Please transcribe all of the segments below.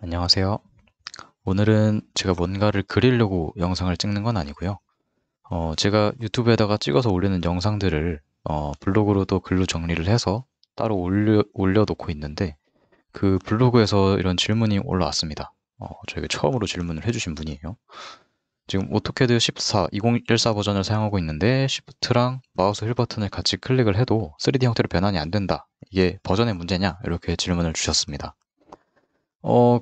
안녕하세요. 오늘은 제가 뭔가를 그리려고 영상을 찍는 건 아니고요. 제가 유튜브에다가 찍어서 올리는 영상들을 블로그로도 글로 정리를 해서 따로 올려놓고 있는데 그 블로그에서 이런 질문이 올라왔습니다. 저에게 처음으로 질문을 해주신 분이에요. 지금 오토캐드 14, 2014 버전을 사용하고 있는데 Shift랑 마우스 휠 버튼을 같이 클릭을 해도 3D 형태로 변환이 안 된다. 이게 버전의 문제냐? 이렇게 질문을 주셨습니다.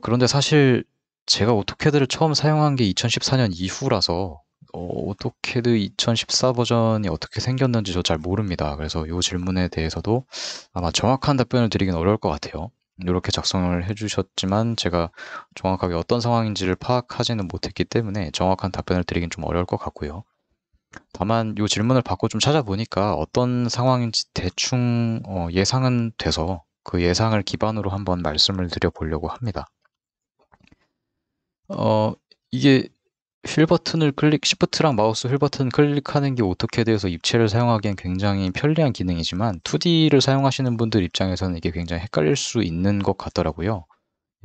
그런데 사실 제가 오토캐드를 처음 사용한 게 2014년 이후라서 오토캐드 2014 버전이 어떻게 생겼는지 저 잘 모릅니다. 그래서 이 질문에 대해서도 아마 정확한 답변을 드리긴 어려울 것 같아요. 이렇게 작성을 해주셨지만 제가 정확하게 어떤 상황인지를 파악하지는 못했기 때문에 정확한 답변을 드리긴 좀 어려울 것 같고요. 다만 이 질문을 받고 좀 찾아보니까 어떤 상황인지 대충 예상은 돼서 그 예상을 기반으로 한번 말씀을 드려보려고 합니다. 어, 이게 휠 버튼을 시프트랑 마우스 휠 버튼 클릭하는 게 오토캐드에서 입체를 사용하기엔 굉장히 편리한 기능이지만 2D를 사용하시는 분들 입장에서는 이게 굉장히 헷갈릴 수 있는 것 같더라고요.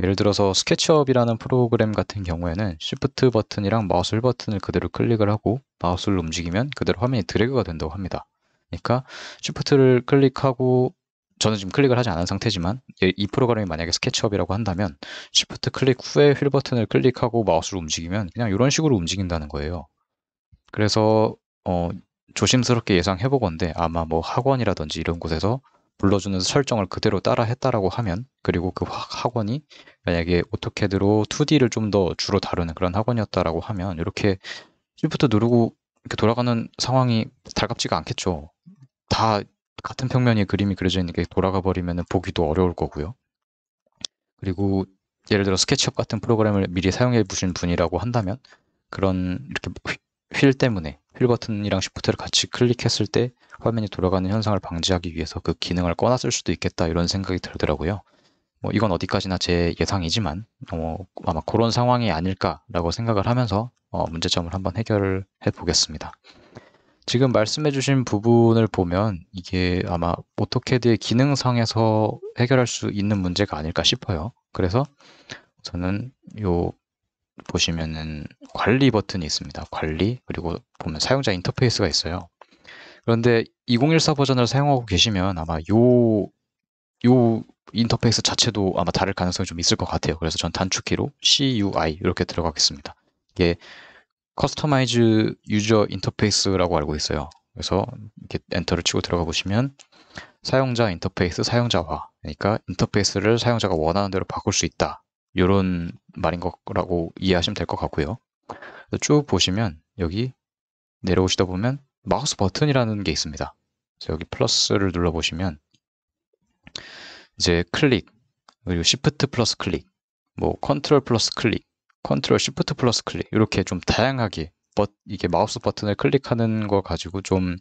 예를 들어서 스케치업이라는 프로그램 같은 경우에는 시프트 버튼이랑 마우스 휠 버튼을 그대로 클릭을 하고 마우스를 움직이면 그대로 화면이 드래그가 된다고 합니다. 그러니까 시프트를 클릭하고 저는 지금 클릭을 하지 않은 상태지만 이 프로그램이 만약에 스케치업이라고 한다면 시프트 클릭 후에 휠 버튼을 클릭하고 마우스를 움직이면 그냥 이런 식으로 움직인다는 거예요. 그래서 조심스럽게 예상해 보건데 아마 뭐 학원이라든지 이런 곳에서 불러주는 설정을 그대로 따라 했다라고 하면, 그리고 그 학원이 만약에 오토캐드로 2D를 좀 더 주로 다루는 그런 학원이었다라고 하면 이렇게 쉬프트 누르고 이렇게 돌아가는 상황이 달갑지가 않겠죠. 다 같은 평면의 그림이 그려져 있는 게 돌아가 버리면 보기도 어려울 거고요. 그리고 예를 들어 스케치업 같은 프로그램을 미리 사용해 보신 분이라고 한다면 그런 이렇게 휠 때문에 휠 버튼이랑 쉬프트를 같이 클릭했을 때 화면이 돌아가는 현상을 방지하기 위해서 그 기능을 꺼놨을 수도 있겠다 이런 생각이 들더라고요. 뭐 이건 어디까지나 제 예상이지만 아마 그런 상황이 아닐까라고 생각을 하면서 문제점을 한번 해결을 해 보겠습니다. 지금 말씀해주신 부분을 보면 이게 아마 오토캐드의 기능상에서 해결할 수 있는 문제가 아닐까 싶어요. 그래서 저는 요 보시면은 관리 버튼이 있습니다. 관리, 그리고 보면 사용자 인터페이스가 있어요. 그런데 2014 버전을 사용하고 계시면 아마 요 인터페이스 자체도 아마 다를 가능성이 좀 있을 것 같아요. 그래서 전 단축키로 CUI 이렇게 들어가겠습니다. 이게 커스터마이즈 유저 인터페이스라고 알고 있어요. 그래서 이렇게 엔터를 치고 들어가 보시면 사용자 인터페이스 사용자화, 그러니까 인터페이스를 사용자가 원하는 대로 바꿀 수 있다. 이런 말인 거라고 이해하시면 될 것 같고요. 쭉 보시면 여기 내려오시다 보면 마우스 버튼이라는 게 있습니다. 그래서 여기 플러스를 눌러보시면 이제 클릭, 그리고 시프트 플러스 클릭, 뭐 컨트롤 플러스 클릭, 컨트롤 시프트 플러스 클릭 이렇게 좀 다양하게 이게 마우스 버튼을 클릭하는 거 가지고 좀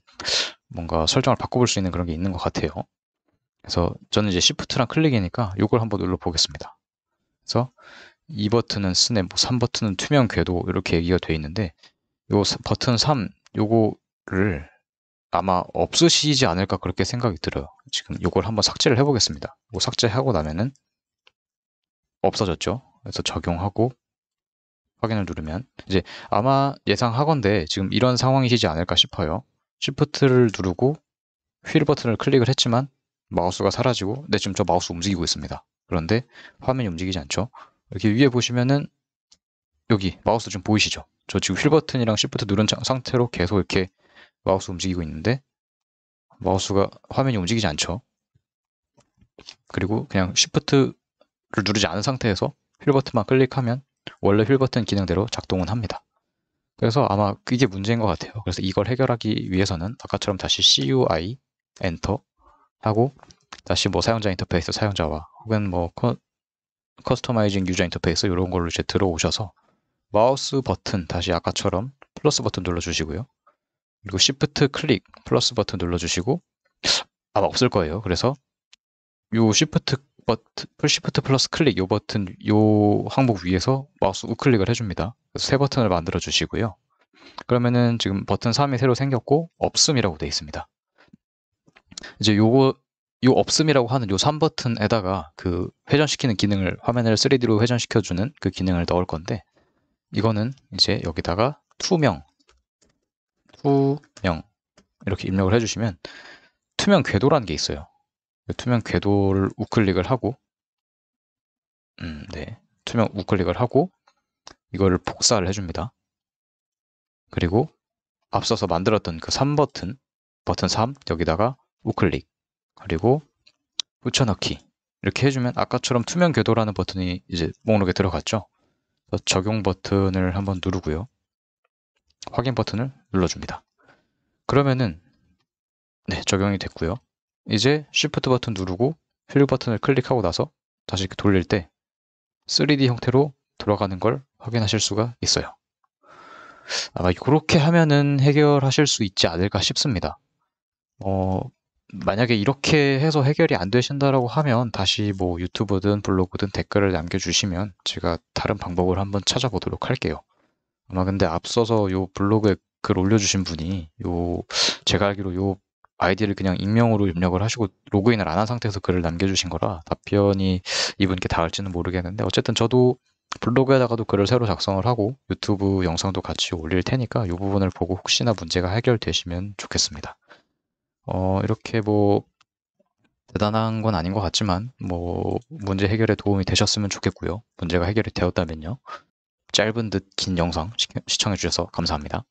뭔가 설정을 바꿔볼 수 있는 그런 게 있는 것 같아요. 그래서 저는 이제 시프트랑 클릭이니까 이걸 한번 눌러보겠습니다. 그래서 2버튼은 스냅, 3버튼은 투명 궤도 이렇게 얘기가 돼 있는데 요 버튼 3 요거를 아마 없으시지 않을까 그렇게 생각이 들어요. 지금 요걸 한번 삭제를 해보겠습니다. 뭐 삭제하고 나면은 없어졌죠. 그래서 적용하고 확인을 누르면 이제 아마 예상하건대 지금 이런 상황이시지 않을까 싶어요. Shift를 누르고 휠 버튼을 클릭을 했지만 마우스가 사라지고 지금 저 마우스 움직이고 있습니다. 그런데 화면이 움직이지 않죠. 이렇게 위에 보시면은 여기 마우스 좀 보이시죠? 저 지금 휠 버튼이랑 Shift 누른 상태로 계속 이렇게 마우스 움직이고 있는데 마우스가 화면이 움직이지 않죠. 그리고 그냥 Shift를 누르지 않은 상태에서 휠 버튼만 클릭하면 원래 휠 버튼 기능대로 작동은 합니다. 그래서 아마 이게 문제인 것 같아요. 그래서 이걸 해결하기 위해서는 아까처럼 다시 CUI 엔터 하고 다시 뭐 사용자 인터페이스 사용자와 혹은 뭐 커스터마이징 유저 인터페이스 이런 걸로 이제 들어오셔서 마우스 버튼 다시 아까처럼 플러스 버튼 눌러주시고요. 그리고 시프트 클릭 플러스 버튼 눌러주시고 아마 없을 거예요. 그래서 요 시프트 버튼, 시프트 플러스 클릭 요 버튼 요 항목 위에서 마우스 우클릭을 해줍니다. 그래서 새 버튼을 만들어 주시고요. 그러면은 지금 버튼 3이 새로 생겼고 없음이라고 되어 있습니다. 이제 요거 요 없음이라고 하는 요 3버튼에다가 그 회전시키는 기능을, 화면을 3D로 회전시켜주는 그 기능을 넣을 건데, 이거는 이제 여기다가 투명 이렇게 입력을 해주시면 투명 궤도라는 게 있어요. 투명 궤도를 우클릭을 하고, 네, 투명 우클릭을 하고 이거를 복사를 해줍니다. 그리고 앞서서 만들었던 그 3버튼, 버튼 3 여기다가 우클릭, 그리고 붙여넣기 이렇게 해주면 아까처럼 투명 궤도라는 버튼이 이제 목록에 들어갔죠. 적용 버튼을 한번 누르고요. 확인 버튼을 눌러줍니다. 그러면은 네, 적용이 됐고요. 이제 Shift 버튼 누르고 필 버튼을 클릭하고 나서 다시 이렇게 돌릴 때 3D 형태로 돌아가는 걸 확인하실 수가 있어요. 아마 이렇게 하면은 해결하실 수 있지 않을까 싶습니다. 만약에 이렇게 해서 해결이 안 되신다라고 하면 다시 뭐 유튜브든 블로그든 댓글을 남겨주시면 제가 다른 방법을 한번 찾아보도록 할게요. 아마 근데 앞서서 요 블로그에 글 올려주신 분이 제가 알기로 요 아이디를 그냥 익명으로 입력을 하시고 로그인을 안 한 상태에서 글을 남겨주신 거라 답변이 이분께 닿을지는 모르겠는데, 어쨌든 저도 블로그에다가도 글을 새로 작성을 하고 유튜브 영상도 같이 올릴 테니까 이 부분을 보고 혹시나 문제가 해결되시면 좋겠습니다. 이렇게 뭐 대단한 건 아닌 것 같지만 뭐 문제 해결에 도움이 되셨으면 좋겠고요. 문제가 해결이 되었다면요. 짧은 듯 긴 영상 시청해 주셔서 감사합니다.